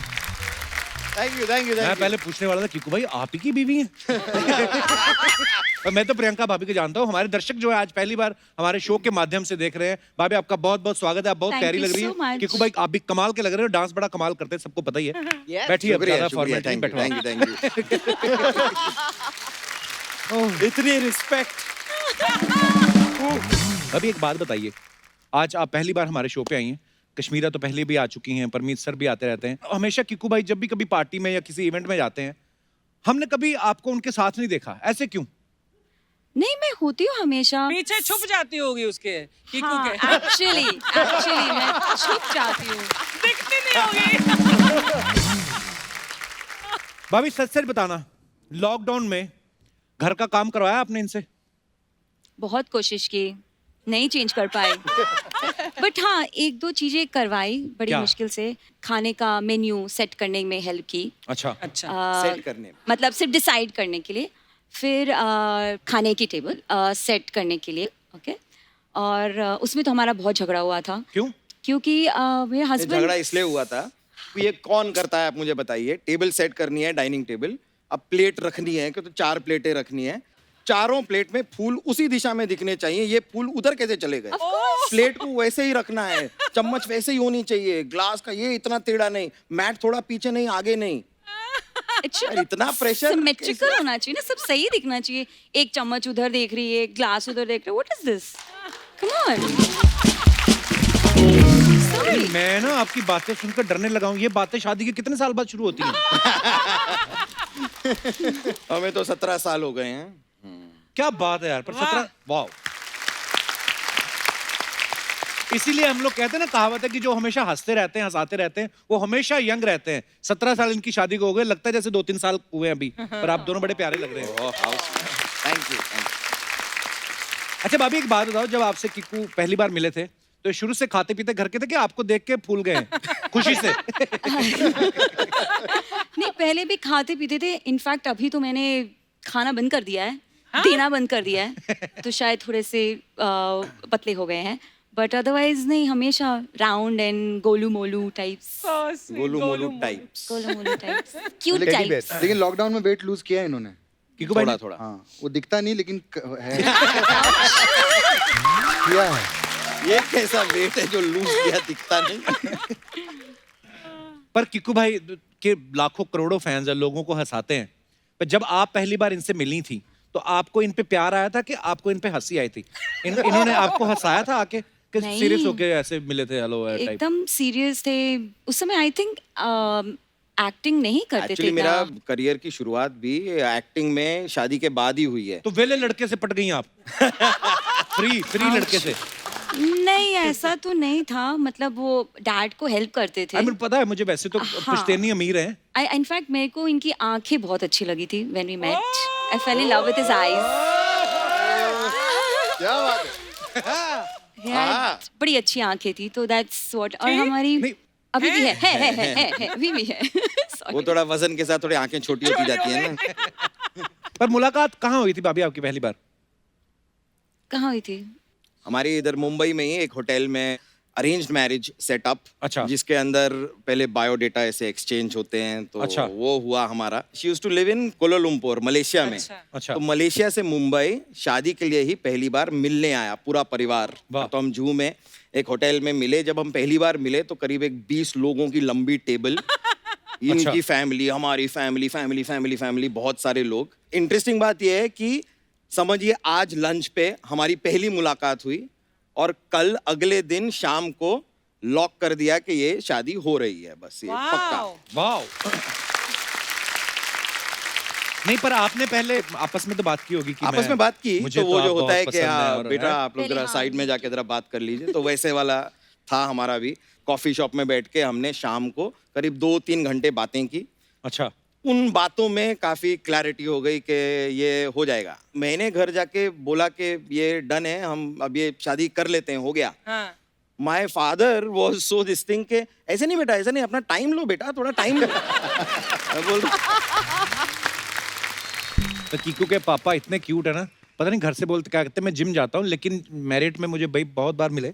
Thank you मैं पहले पूछने वाला था कीकू भाई आप ही की बीवी हैं? और मैं तो प्रियंका भाभी को जानता हूँ। हमारे दर्शक जो है आज पहली बार हमारे शो के माध्यम से देख रहे हैं। भाभी आपका बहुत बहुत स्वागत है, आप बहुत Thank प्यारी you लग रही so है। much. कीकू भाई आप भी कमाल के लग रहे हो, डांस बड़ा कमाल करते हैं, सबको पता ही है। बैठिए अब ज्यादा फॉर्मेलिटी नहीं बैठो। इतनी रिस्पेक्ट। अभी एक बात बताइए, आज आप पहली बार हमारे शो पे आई हैं। कश्मीरा तो पहले भी आ चुकी हैं, परमीत सर भी आते रहते हैं। हमेशा कीकू भाई जब भी कभी पार्टी में या किसी इवेंट में जाते हैं, हमने कभी आपको उनके साथ नहीं देखा, ऐसे क्यों? नहीं मैं होती हूँ हमेशा। पीछे छुप जाती होगी उसके कीकू हाँ, के। एक्चुअली मैं छुप जाती हूँ। दिखती नहीं होगी। भाभी सच सच बताना, लॉकडाउन में घर का काम करवाया आपने इनसे? बहुत कोशिश की, नहीं चेंज कर पाए। बट हाँ एक दो चीजें करवाई बड़ी क्या? मुश्किल से। खाने का मेन्यू सेट करने में हेल्प की। अच्छा। अच्छा। सेट करने में। मतलब सिर्फ डिसाइड करने के लिए, फिर खाने की टेबल सेट करने के लिए। ओके। और उसमें तो हमारा बहुत झगड़ा हुआ था क्यों? क्योंकि मेरे ये हस्बैंड झगड़ा इसलिए हुआ था, ये कौन करता है आप मुझे बताइए। टेबल सेट करनी है, डाइनिंग टेबल, अब प्लेट रखनी है कि तो 4 प्लेटें रखनी है। चारों प्लेट में फूल उसी दिशा में दिखने चाहिए, ये फूल उधर कैसे चले गए? प्लेट को वैसे ही रखना है, चम्मच वैसे ही होनी चाहिए, ग्लास का ये इतना टेढ़ा नहीं, मैट थोड़ा पीछे नहीं आगे नहीं। यार, इतना प्रेशर सिमेट्रिकल होना चाहिए ना, सब सही दिखना चाहिए। एक चम्मच उधर देख रही है, ग्लास उधर देख रही है, what is this? Come on. Sorry. मैं ना आपकी बातें सुनकर डरने लगा हूँ। ये बातें शादी के कितने साल बाद शुरू होती हैं? हमें तो 17 साल हो गए हैं। क्या बात है यार, पर 17 वाह। इसीलिए हम लोग कहते हैं ना, कहावत है कि जो हमेशा हंसते रहते हैं, हंसाते रहते हैं, वो हमेशा यंग रहते हैं। 17 साल इनकी शादी को हो गए, लगता है जैसे 2-3 साल हुए अभी। पर आप दोनों बड़े प्यारे लग रहे हैं। Thank you. अच्छा भाभी एक बात बताओ, जब आपसे कीकू पहली बार मिले थे तो शुरू से खाते पीते घर के थे कि आपको देख के फूल गए हैं खुशी से? नहीं पहले भी खाते पीते थे। इनफैक्ट अभी तो मैंने खाना बंद कर दिया है, देना बंद कर दिया है, तो शायद थोड़े से पतले हो गए हैं। बट अदरवाइज नहीं, हमेशा round and Golu Molu types. Golu Molu types. Golu Molu types, cute Teddy types. bear। लेकिन लॉकडाउन में वेट लूज किया है इन्होंने। कीकू भाई थोड़ा थोड़ा। हाँ वो दिखता नहीं लेकिन है। किया है। ये कैसा वेट है जो लूज किया दिखता नहीं? पर कीकू भाई के लाखों करोड़ों फैंस हैं, लोगों को हंसाते हैं। पर जब आप पहली बार इनसे मिली थी तो आपको इन पे प्यार आया था कि आपको इन पे हंसी आई थी? इन्होंने आपको हंसाया था आके कि नहीं। सीरियस होके ऐसे मिले थे हेलो टाइप? एकदम सीरियस थे उस समय। आई थिंक एक्टिंग नहीं करते एक्चुअली थे मेरा ना। करियर की शुरुआत भी एक्टिंग में शादी के बाद ही हुई है। तो वेले लड़के से पट गई आप? फ्री लड़के से? नहीं ऐसा तो नहीं था, मतलब वो डैड को हेल्प करते थे। आई मीन पता है मुझे, वैसे तो हाँ। पुश्तैनी अमीर हैं। इनफैक्ट मेरे को इनकी आंखें बहुत अच्छी लगी थी when we met. I fell in love with his eyes. क्या बात है? बड़ी अच्छी आंखें थी, तो दैट्स व्हाट। और हमारी नहीं। अभी भी है अभी भी है। वो Sorry. थोड़ा वजन के साथ थोड़ी आंखें छोटी होती जाती है ना। पर मुलाकात कहाँ हुई थी भाभी आपकी पहली बार? कहाँ हुई थी? हमारी इधर मुंबई में ही एक होटल में अरेंज्ड मैरिज सेटअप, अच्छा। जिसके अंदर पहले बायोडेटा ऐसे एक्सचेंज होते हैं, तो अच्छा। वो हुआ हमारा। She used to live in Kuala Lumpur, Malaysia में। अच्छा। तो मलेशिया से मुंबई शादी के लिए ही पहली बार मिलने आया पूरा परिवार। वाह। तो हम जूहू में एक होटल में मिले। जब हम पहली बार मिले तो करीब एक 20 लोगों की लंबी टेबल, इनकी फैमिली, हमारी फैमिली, फैमिली फैमिली फैमिली, बहुत सारे लोग। इंटरेस्टिंग बात यह है कि समझिए आज लंच पे हमारी पहली मुलाकात हुई और कल अगले दिन शाम को लॉक कर दिया कि ये शादी हो रही है, बस ये पक्का। वाओ। नहीं, पर आपने पहले आपस में तो बात की होगी कि आपस में बात की, मुझे तो वो आप जो होता बहुत है कि पसंद हाँ हैं और- बेटा हैं? आप लोग पहले जरा हाँ। साइड में जाके जरा बात कर लीजिए। तो वैसे वाला था हमारा भी। कॉफी शॉप में बैठ के हमने शाम को करीब 2-3 घंटे बातें की। अच्छा। उन बातों में काफी क्लैरिटी हो गई कि ये हो जाएगा। मैंने घर जाके बोला कि ये डन है, हम अब ये शादी कर लेते हैं, हो गया। हाँ। My father was so this thing के ऐसे नहीं बेटा, ऐसे नहीं, अपना टाइम लो बेटा, थोड़ा टाइम लो। मैं बोल तो कीकू के पापा इतने क्यूट है ना, पता नहीं घर से बोलते क्या कहते हैं, मैं जिम जाता हूँ, लेकिन मैरिट में मुझे भाई बहुत बार मिले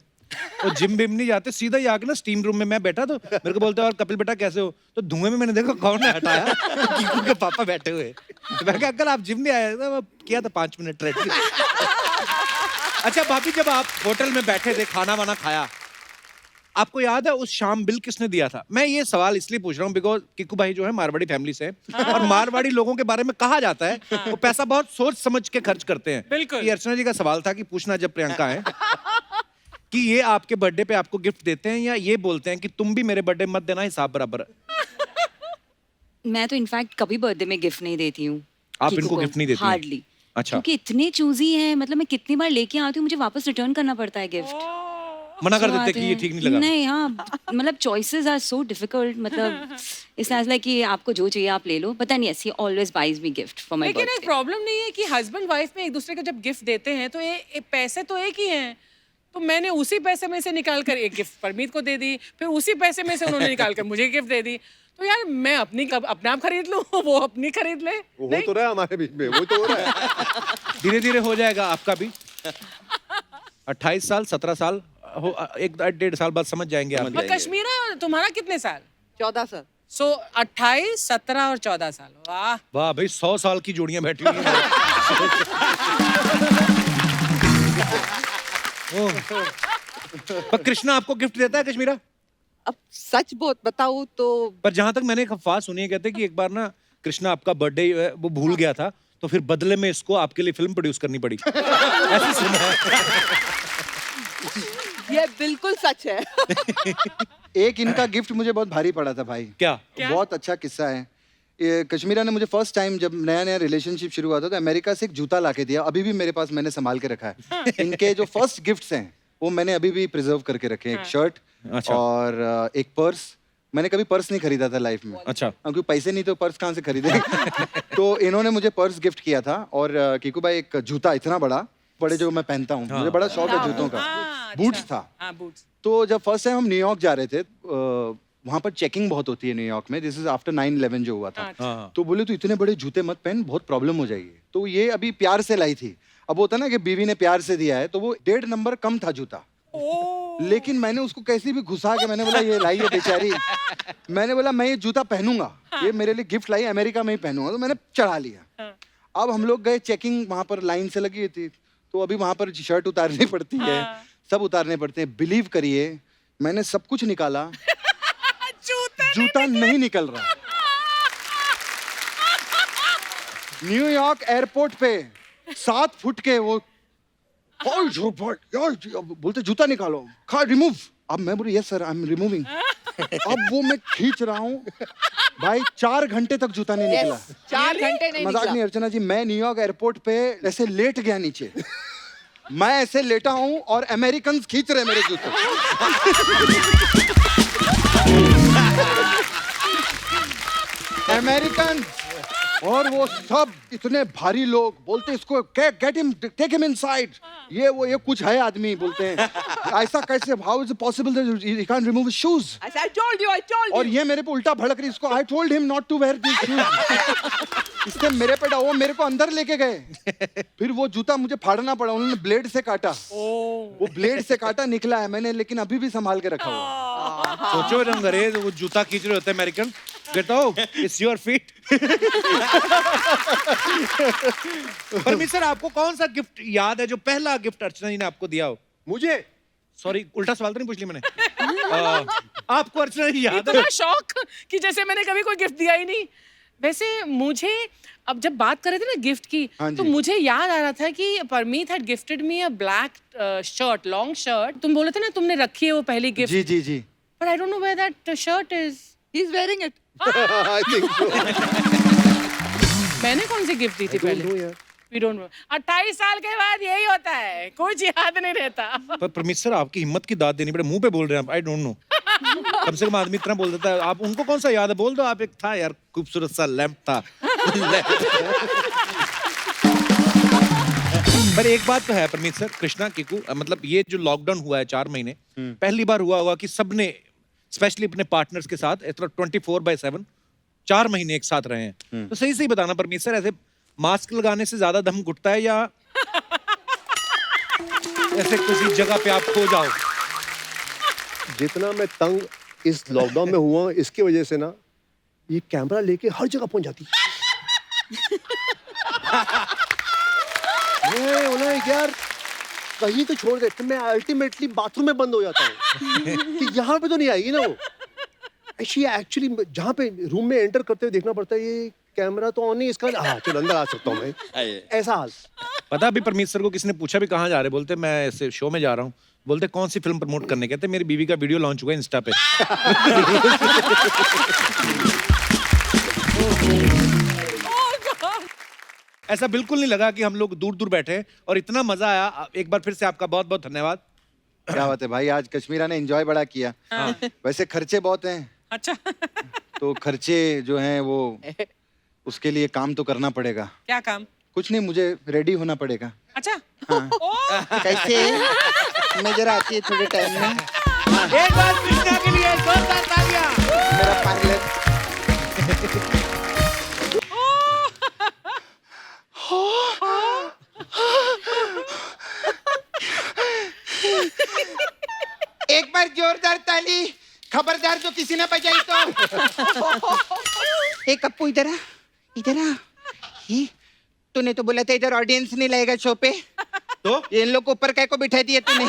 तो जिम बिम नहीं जाते, सीधा ही आके ना स्टीम रूम में मैं बैठा तो मेरे को बोलते हैं और कपिल बेटा कैसे हो, तो धुएं में मैंने देखा कौन है हटाया, कीकू के पापा बैठे हुए। तो मैं कहा अंकल आप जिम नहीं आए थे, किया था 5 मिनट ट्रेडमिल। अच्छा भाभी, जब आप होटल में बैठे थे, खाना वाना खाया, आपको याद है उस शाम बिल किसने दिया था? मैं ये सवाल इसलिए पूछ रहा हूँ बिकॉज किकू भाई जो है मारवाड़ी फैमिली से है और मारवाड़ी लोगों के बारे में कहा जाता है वो पैसा बहुत सोच समझ के खर्च करते हैं। बिल्कुल। ये अर्चना जी का सवाल था कि पूछना जब प्रियंका है कि ये आपके बर्थडे पे आपको गिफ्ट देते हैं या ये बोलते हैं कि तुम भी मेरे बर्थडे मत देना, हिसाब बराबर। मैं तो इनफैक्ट कभी बर्थडे में गिफ्ट नहीं देती हूँ। आप कीकू इनको को, गिफ्ट नहीं देती हैं? हार्डली। अच्छा। क्योंकि इतने चूजी हैं, मतलब मैं कितनी बार लेके आती हूँ, मुझे वापस रिटर्न करना पड़ता है गिफ्ट। मना कर जो देते आते कि ये हैं। ठीक नहीं लगा। नहीं, हाँ, मतलब चॉइसेस आर सो डिफिकल्ट, मतलब इट्स लाइक कि आपको जो चाहिए आप ले लो, पता नहीं, ऐसी always buys me gift for my लेकिन एक बर्थडे। प्रॉब्लम नहीं है कि हस्बैंड वाइफ में एक दूसरे को जब गिफ्ट देते हैं तो ये पैसे तो एक ही हैं, तो मैंने उसी पैसे में से निकाल कर एक गिफ्ट परमीत को दे दी, फिर उसी पैसे में से उन्होंने निकाल कर मुझे गिफ्ट दे दी, तो यार मैं अपनी अपने आप खरीद लूं, वो अपनी खरीद ले। वो हो तो रहा है हमारे बीच में, वो तो हो रहा है। धीरे धीरे हो जाएगा आपका भी। 28 साल 17 साल हो, 1-1.5 साल बाद समझ जाएंगे आप। और कश्मीरा तुम्हारा कितने साल? 14 साल। सो 28, 17 और 14 साल। वाह। वाह भाई, 100 साल की जोड़ियां बैठी हुई हैं। ओह। पर कृष्णा आपको गिफ्ट देता है कश्मीरा? अब सच बहुत बताऊं तो पर जहां तक मैंने एक अफवाह सुनी है, कहते हैं कि एक बार ना कृष्णा आपका बर्थडे वो भूल गया था, तो फिर बदले में इसको आपके लिए फिल्म प्रोड्यूस करनी पड़ी। ऐसे सुना है। ये बिल्कुल सच है। एक इनका गिफ्ट मुझे बहुत भारी पड़ा था भाई। क्या? बहुत अच्छा किस्सा है। ये कश्मीरा ने मुझे फर्स्ट टाइम जब नया नया रिलेशनशिप शुरू हुआ था तो अमेरिका से एक जूता लाके दिया, अभी भी मेरे पास, मैंने संभाल के रखा है। इनके जो फर्स्ट गिफ्ट्स हैं वो मैंने अभी भी प्रिजर्व करके रखे हैं। एक शर्ट अच्छा। और एक पर्स। मैंने कभी पर्स नहीं खरीदा था लाइफ में। अच्छा। क्योंकि पैसे नहीं तो पर्स कहाँ से खरीदे। तो इन्होंने मुझे पर्स गिफ्ट किया था और कीकू भाई एक जूता इतना बड़ा, बड़े जो मैं पहनता हूँ, मुझे बड़ा शौक है जूतों का। हाँ, बूट्स अच्छा। था। हाँ, बूट्स। तो जब फर्स्ट टाइम हम न्यूयॉर्क जा रहे थे, वहाँ पर चेकिंग बहुत होती है न्यूयॉर्क में। दिस इज आफ्टर 9/11 जो हुआ था। हाँ। तो बोले तो इतने बड़े जूते मत पहन, बहुत प्रॉब्लम हो जाएगी। तो ये अभी प्यार से लाई थी। अब होता ना कि बीवी ने प्यार से दिया है, तो वो 1.5 नंबर कम था जूता। लेकिन मैंने उसको कैसे भी घुसा के मैंने बोला ये लाई है बेचारी। मैंने बोला मैं ये जूता पहनूंगा, ये मेरे लिए गिफ्ट लाई, अमेरिका में ही पहनूंगा। तो मैंने चढ़ा लिया। अब हम लोग गए चेकिंग, वहां पर लाइन से लगी थी, तो अभी वहां पर शर्ट उतारनी पड़ती है, सब उतारने पड़ते हैं। बिलीव करिए मैंने सब कुछ निकाला, जूता नहीं निकल रहा। न्यूयॉर्क एयरपोर्ट पे 7 फुट के वो बोलते जूता निकालो, रिमूव। अब मैं बोली yes sir I am removing. अब वो मैं खींच रहा हूँ भाई, 4 घंटे तक जूता नहीं निकला। 4 घंटे नहीं मजाक निकला। नहीं अर्चना जी, मैं न्यूयॉर्क एयरपोर्ट पे ऐसे लेट गया नीचे। मैं ऐसे लेटा हूँ और अमेरिकन खींच रहे मेरे जूते। अमेरिकन और वो सब इतने भारी लोग बोलते इसको get him, take him inside. ये कुछ है आदमी, बोलते हैं ऐसा कैसे, how is it possible that he can't remove his shoes. I told you, I told you. और ये मेरे पे उल्टा भड़क रही, इसको I told him not to wear this shoes. इसने मेरे पे वो मेरे को अंदर लेके गए, फिर वो जूता मुझे फाड़ना पड़ा, उन्होंने ब्लेड से काटा, वो ब्लेड से काटा निकला है, मैंने लेकिन अभी भी संभाल के रखा हुआ। सोचो जब अंग्रेज वो जूता खींच रहे होते हैं American, get out, it's your feet. Parmeet sir, आपको कौन सा गिफ्ट याद है जो पहला गिफ्ट अर्चना जी ने आपको दिया हो? मुझे सॉरी, उल्टा सवाल तो नहीं पूछ लिया मैंने। आपको अर्चना जी याद है? इतना शौक कि जैसे मैंने कभी कोई गिफ्ट दिया ही नहीं। वैसे मुझे अब जब बात कर रहे थे ना गिफ्ट की, तो मुझे याद आ रहा था कि Parmeet had gifted me a black shirt, long shirt. तुम बोले थे ना तुमने रखी है वो पहली गिफ्ट। जी जी जी। But I don't know where that shirt is. He is wearing it. I think so. मैंने कौन सी गिफ्ट दी थी पहले? We don't know. 28 साल के बाद यही होता है, कुछ याद नहीं रहता। पर परमित सर, आपकी हिम्मत की दाद देनी पड़े, मुंह पे बोल रहे हैं आप, आई डोंट नो। कम से कम आदमी इतना बोल देता है, आप उनको कौन सा याद है? बोल दो आप। एक था यार, खूबसूरत सा लैंप था। पर एक बात तो है परमित सर, कृष्णा कीकू, मतलब ये जो लॉकडाउन हुआ है 4 महीने, पहली बार हुआ होगा कि सबने स्पेशली अपने पार्टनर्स के साथ 24/7 4 महीने एक साथ रहे हैं। तो सही सही बताना परमित सर, ऐसे मास्क लगाने से ज्यादा दम घुटता है या ऐसे किसी जगह पे आप खो जाओ? जितना मैं तंग इस लॉकडाउन में हुआ हूं, इसकी वजह से ना ये कैमरा लेके हर जगह पहुंच जाती मैं बोला यार कहीं तो छोड़ दे, तो मैं अल्टीमेटली बाथरूम में बंद हो जाता हूँ कि यहाँ पे तो नहीं आएगी ना वो। एक्चुअली जहाँ पे रूम में एंटर करते हुए देखना पड़ता है, ये कैमरा तो ऑन नहीं, इसका हाँ चलो अंदर आ सकता हूँ मैं, ऐसा हाल। पता अभी परमीत सर को किसी ने पूछा भी कहाँ जा रहे, बोलते मैं ऐसे शो में जा रहा हूँ। बोलते कौन सी फिल्म प्रमोट करने? कहते मेरी बीवी का वीडियो लॉन्च हुआ इंस्टा पे। ऐसा बिल्कुल नहीं लगा कि हम लोग दूर दूर बैठे हैं और इतना मजा आया। एक बार फिर से आपका बहुत बहुत धन्यवाद। क्या बात है भाई, आज कश्मीरा ने एंजॉय बड़ा किया। वैसे खर्चे बहुत हैं, अच्छा। तो खर्चे जो हैं वो उसके लिए काम तो करना पड़ेगा। क्या काम? कुछ नहीं, मुझे रेडी होना पड़ेगा। अच्छा। कैसे मैं जरा आती है थोड़े टाइम में। एक बार कृष्णा के लिए जोरदार तालियां। मेरा पार्लर एक बार जोरदार ताली, खबरदार जो किसी ने बजाई तो। एक अप्पू इधर आ, इधर आ। ये तूने तो बोला था इधर ऑडियंस नहीं लगेगा शो पे, तो इन लोग को ऊपर काय को बिठा दिया तूने?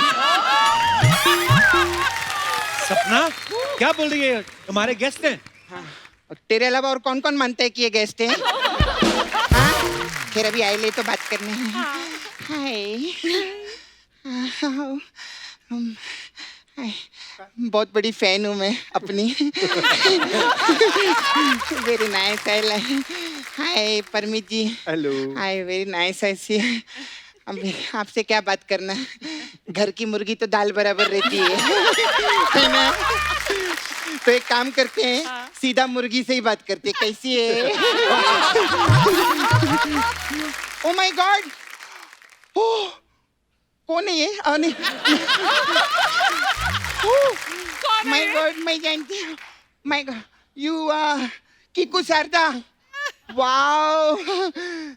सपना क्या बोल रही है? हमारे गेस्ट हैं। हाँ। और तेरे अलावा और कौन कौन मानता है कि ये गेस्ट है? हाँ? फिर अभी आए ले तो बात करने हैं। हाय। बहुत बड़ी फैन हूँ मैं अपनी। Very nice. Hi Parmit ji. Hello. Hi, very nice. ऐसी अब आपसे क्या बात करना, घर की मुर्गी तो दाल बराबर रहती है ना? तो एक काम करते हैं, सीधा मुर्गी से ही बात करते हैं। कैसी है? ओ माय गॉड, ओह कौन है ये? नहीं, माय गॉड मैं जानती हूँ। My God, you Kiku Sharda. Wow,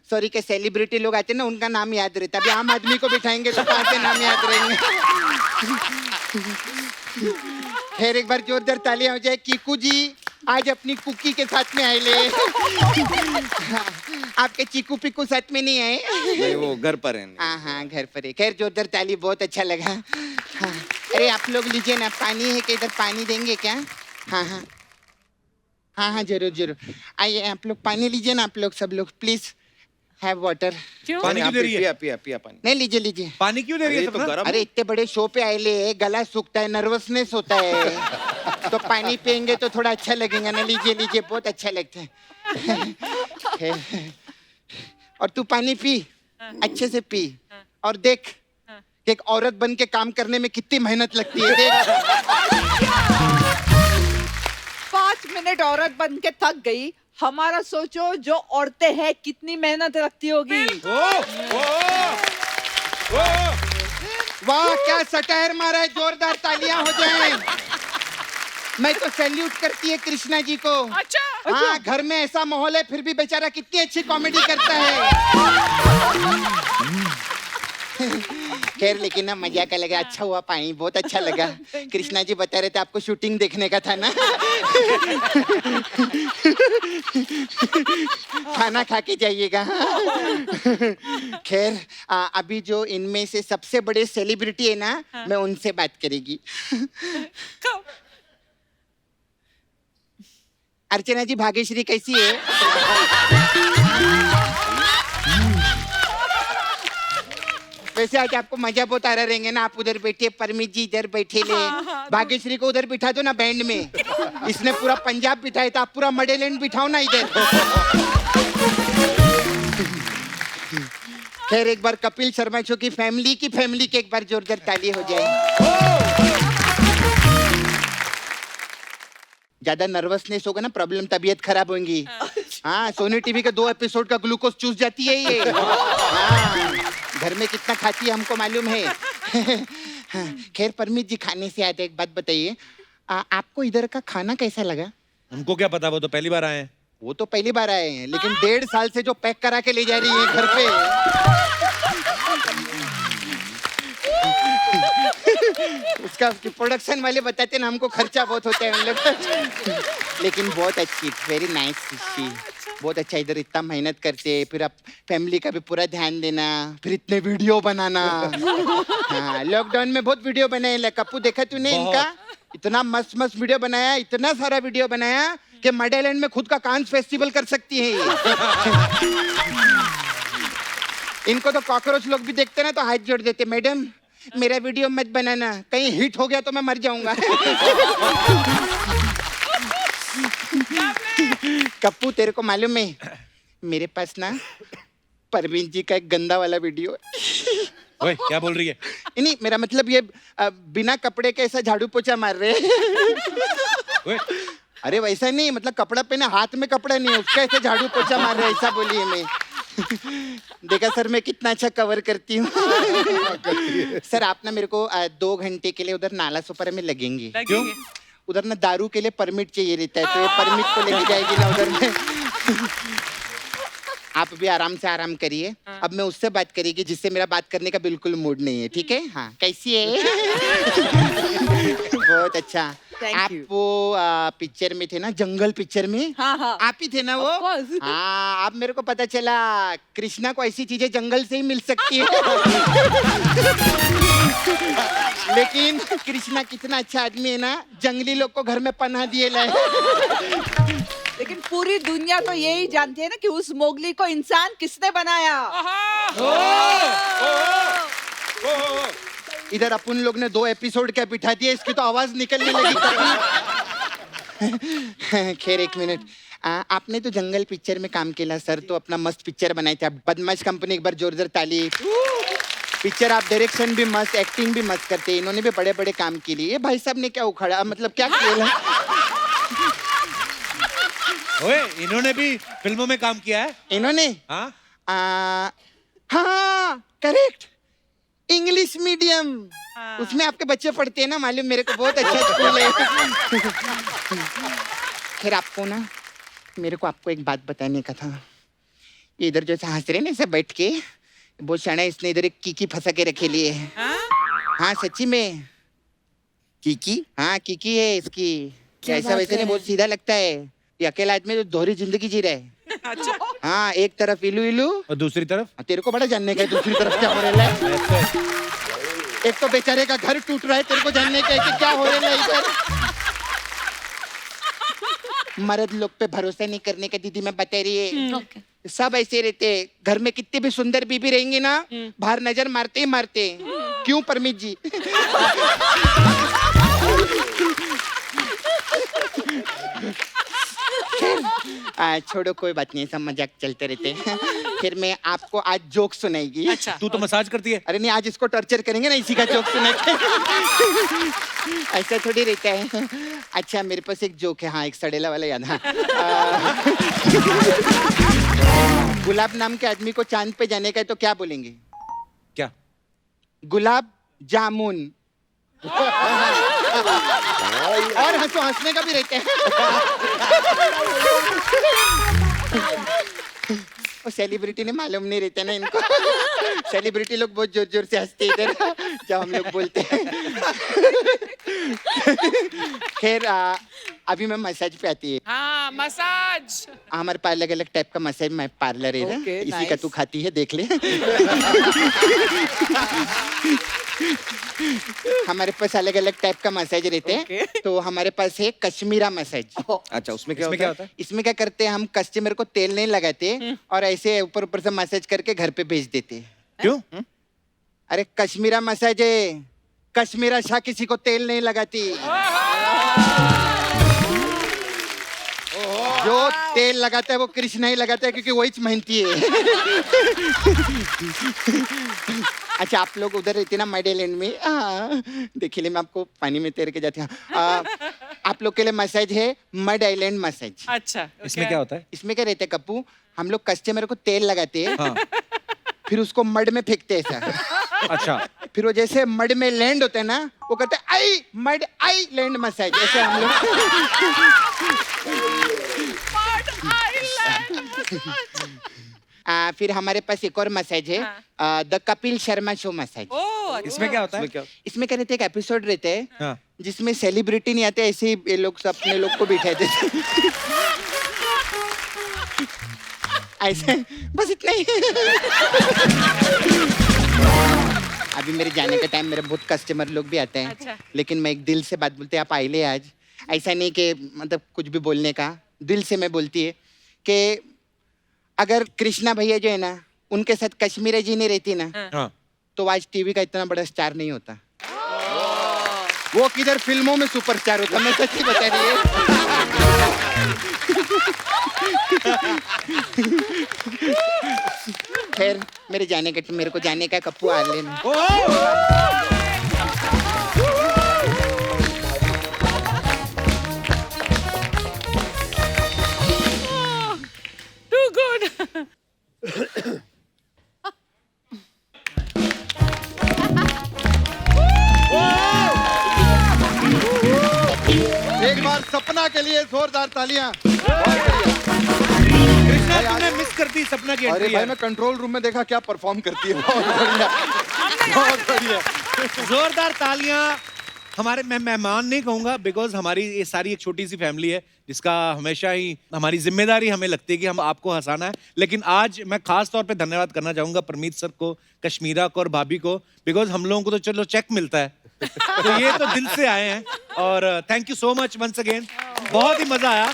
sorry के सेलिब्रिटी लोग आते हैं ना, उनका नाम याद रहता है। अभी आम आदमी को बिठाएंगे तो कहाँ से नाम याद रहेंगे? फिर एक बार जोरदार तालियां हो जाए। कीकू जी आज अपनी कुकी के साथ में आए ले। आपके चीकू पिकू साथ में नहीं आए? नहीं, वो घर पर है। हाँ हाँ, घर पर है। खैर जोरदार ताली, बहुत अच्छा लगा। हाँ, अरे आप लोग लीजिए ना, पानी है कि इधर पानी देंगे क्या? हाँ हाँ हाँ हाँ, जरूर जरूर। आइए आप लोग पानी लीजिए ना, आप लोग सब लोग प्लीज हैव वाटर। क्यों? पानी क्यों दे रही है? पिया पानी। नहीं, लीजिए लीजिए। पानी क्यों दे रही है? तो सपना? गरम। अरे इतने बड़े शो पे आए ले, गला सूखता है, नर्वसनेस होता है, तो पानी पियेंगे तो थोड़ा अच्छा लगेगा ना। लीजिए लीजिए, बहुत अच्छा लगता है। और तू पानी पी, अच्छे से पी, और देख कि एक औरत बन के काम करने में कितनी मेहनत लगती है। देख 5 मिनट औरत बन के थक गई, हमारा सोचो जो औरतें हैं कितनी मेहनत लगती होगी। वाह क्या सटायर मारा है, जोरदार तालियां हो जाएं। मैं तो सैल्यूट करती है कृष्णा जी को। अच्छा हाँ, घर में ऐसा माहौल है फिर भी बेचारा कितनी अच्छी कॉमेडी करता है। खैर लेकिन ना मजा का लगा, अच्छा हुआ पानी, बहुत अच्छा लगा। कृष्णा जी बता रहे थे आपको शूटिंग देखने का था ना। खाना खा के जाइएगा। खैर अभी जो इनमें से सबसे बड़े सेलिब्रिटी है ना, मैं उनसे बात करेगी। अर्चना जी, भाग्यश्री कैसी है? वैसे आज आपको मजा बहुत आ रहा रहेंगे ना, आप उधर बैठे, परमित जी इधर बैठे ले, भाग्यश्री को उधर बिठा दो ना बैंड में। इसने पूरा पंजाब बिठाया था, आप पूरा मडेलैंड बिठाओ ना इधर। खैर एक बार कपिल शर्मा शो की फैमिली की एक बार जोरदार ताली हो जाए। ज्यादा नर्वसनेस होगा ना, प्रॉब्लम, तबीयत खराब होंगी। हाँ, सोनी टीवी के 2 एपिसोड का ग्लूकोज चूस जाती है ये। हाँ, घर में कितना खाती है हमको मालूम है। खैर परमित जी, खाने से आते एक बात बताइए, आपको इधर का खाना कैसा लगा? हमको क्या पता, वो तो पहली बार आए हैं। वो तो पहली बार आए हैं, लेकिन 1.5 साल से जो पैक करा के ले जा रही है घर पे, उसका प्रोडक्शन वाले बताते ना हमको खर्चा बहुत होता है उन लोग। लेकिन बहुत अच्छी, वेरी नाइस सी, बहुत अच्छा। इधर इतना मेहनत करते, फिर आप फैमिली का भी पूरा ध्यान देना, फिर इतने वीडियो बनाना। हाँ, लॉकडाउन में बहुत वीडियो बनाए। कप्पू देखा तूने इनका? इतना मस्त मस्त वीडियो बनाया, इतना सारा वीडियो बनाया कि मडेलैंड में खुद का कांस फेस्टिवल कर सकती है ये। इनको तो कॉकरोच लोग भी देखते ना तो हाथ जोड़ देते, मैडम मेरा वीडियो मत बनाना, कहीं हिट हो गया तो मैं मर जाऊंगा। कप्पू तेरे को मालूम है, मेरे पास ना परवीन जी का एक गंदा वाला वीडियो है। ओए, क्या बोल रही है? नहीं, मेरा मतलब ये बिना कपड़े के ऐसा झाड़ू पोछा मार रहे हैं। ओए, अरे वैसा नहीं, मतलब कपड़ा पहने, हाथ में कपड़ा नहीं है, उसका ऐसे झाड़ू पोछा मार रहे हैं, ऐसा बोलिए। मैं देखा सर मैं कितना अच्छा कवर करती हूँ। सर आप ना मेरे को 2 घंटे के लिए उधर नाला सोपारा में लगेंगे। क्यों? उधर ना दारू के लिए परमिट चाहिए रहता है, तो ये परमिट को लेके जाएगी ना उधर में। आप भी आराम से आराम करिए। अब मैं उससे बात करेगी जिससे मेरा बात करने का बिल्कुल मूड नहीं है, ठीक है? हाँ, कैसी है? बहुत अच्छा। आप वो पिक्चर में थे ना, जंगल पिक्चर में? हाँ हाँ, आप ही थे ना वो? हाँ, अब मेरे को पता चला कृष्णा को ऐसी चीजें जंगल से ही मिल सकती है। लेकिन कृष्णा कितना अच्छा आदमी है ना, जंगली लोग को घर में पनाह दिए लाए। लेकिन पूरी दुनिया तो यही जानती है ना कि उस मोगली को इंसान किसने बनाया। इधर अपन लोग ने 2 एपिसोड क्या बिठा दिया, इसकी तो आवाज निकलने लगी। खैर एक मिनट, आपने तो जंगल पिक्चर में काम किया सर, तो अपना मस्त पिक्चर बनाए थे आप, बदमाश कंपनी, एक बार जोरदार ताली। पिक्चर आप डायरेक्शन भी मस्त, एक्टिंग भी मस्त करते हैं, इन्होंने भी बड़े बड़े काम के लिए। भाई साहब ने क्या उखाड़ा, मतलब क्या किया? ओए, इन्होंने भी फिल्मों में काम किया है? इन्होंने? हाँ, हाँ करेक्ट, इंग्लिश मीडियम, उसमें आपके बच्चे पढ़ते हैं ना, मालूम मेरे को, बहुत अच्छा स्कूल है। खैर आपको ना, मेरे को आपको एक बात बताने का था। ये इधर जैसे हंस रहे ना ऐसे बैठ के, बहुत शाना, इसने इधर एक कीकी फंसा के रखे लिए। हाँ सच्ची में कीकी, हाँ कीकी है इसकी। ऐसा वैसे नहीं, बहुत सीधा लगता है। ये अकेला आदमी जो दोहरी जिंदगी जी रहा है। अच्छा, हाँ, एक तरफ इलू इलू और दूसरी तरफ? तेरे को बड़ा जानने का है दूसरी तरफ क्या हो रहा है। एक तो बेचारे का घर टूट रहा है, तेरे को जानने का है कि क्या हो रहा है इधर। मर्द लोग पे भरोसा नहीं करने का दीदी मैं बता रही है। Okay. सब ऐसे रहते, घर में कितनी भी सुंदर बीबी रहेंगी ना, बाहर नजर मारते ही मारते। क्यों परमित जी? छोड़ो कोई बात नहीं, सब मजाक चलते रहते हैं। फिर मैं आपको आज जोक सुनाएगी। अच्छा। तू तो मसाज करती है। अरे नहीं, आज इसको टॉर्चर करेंगे ना, इसी का जोक सुनाएंगे। ऐसा थोड़ी रहता है। अच्छा मेरे पास एक जोक है, हाँ एक सड़ेला वाला याद। हाँ गुलाब नाम के आदमी को चांद पे जाने का है तो क्या बोलेंगे? क्या? गुलाब जामुन। और हंसो, हंसने का भी रहता है। वो सेलिब्रिटी ने मालूम नहीं रहता ना इनको। सेलिब्रिटी लोग बहुत जोर जोर से हंसते इधर जब हम लोग बोलते हैं। खैर अभी मैं मसाज पे आती है। हाँ मसाज। हमारे पास अलग अलग टाइप का मसाज में पार्लर है ना, Okay, इसी का nice. तू खाती है, देख ले। हमारे पास अलग अलग टाइप का मसाज रहते हैं। तो हमारे पास है कश्मीरा मसाज। अच्छा, उसमें क्या इसमें क्या होता है? इसमें क्या करते हैं हम, कस्टमर को तेल नहीं लगाते और ऐसे ऊपर ऊपर से मसाज करके घर पे भेज देते हैं। क्यों? अरे कश्मीरा मसाज है, कश्मीरा शाह किसी को तेल नहीं लगाती। जो तेल लगाता है वो कृष्णा ही लगाता है, क्योंकि वही मेहनती है। अच्छा, आप लोग उधर रहते ना मड आइलैंड में, देखिए मैं आपको पानी में तैर के जाती हूँ। आप लोग के लिए मसाज है मड आइलैंड मसाज। अच्छा इसमें क्या होता है? इसमें क्या रहता है कप्पू, हम लोग कस्टमर को तेल लगाते हैं, हाँ। फिर उसको मड में फेंकते हैं सर। अच्छा, फिर वो जैसे मड में लैंड होता है ना, वो कहते हैं आई मड आई लैंड मसाज, ऐसे हम लोग। फिर हमारे पास एक और मसाज है, the Kapil Sharma show massage. Oh इसमें क्या होता है? इसमें क्या रहता है, एक एपिसोड रहते हैं हाँ। जिसमें सेलिब्रिटी नहीं आते, ऐसे ही ये लोग सब अपने लोग को बिठा देते। ऐसे बस इतना ही। अभी मेरे जाने का टाइम, मेरे बहुत कस्टमर लोग भी आते हैं। अच्छा। लेकिन मैं एक दिल से बात बोलते हैं, आप आइले आज। ऐसा नहीं कि मतलब कुछ भी बोलने का, दिल से मैं बोलती है कि अगर कृष्णा भैया जो है ना, उनके साथ कश्मीरा जी नहीं रहती ना, हाँ। तो आज टीवी का इतना बड़ा स्टार नहीं होता। वो किधर फिल्मों में सुपरस्टार होता, मैं सच्ची बता रही है। खैर मेरे जाने का, मेरे को जाने का, कप्पू आ लेना। too good. एक बार सपना के लिए जोरदार तालियां। कृष्णा, तुमने मिस कर दी सपना की अरे एंट्री भाई, मैं कंट्रोल रूम में देखा क्या परफॉर्म करती है, बहुत बढ़िया, बहुत बढ़िया। जोरदार तालियां। हमारे, मैं मेहमान नहीं कहूंगा, बिकॉज हमारी ये सारी एक छोटी सी फैमिली है जिसका हमेशा ही हमारी जिम्मेदारी हमें लगती है कि हम आपको हंसाना है। लेकिन आज मैं खास तौर पे धन्यवाद करना चाहूंगा परमीत सर को, कश्मीरा को और भाभी को, बिकॉज हम लोगों को तो चलो चेक मिलता है, तो ये तो दिल से आए हैं। और thank you so much once again, बहुत ही मजा आया।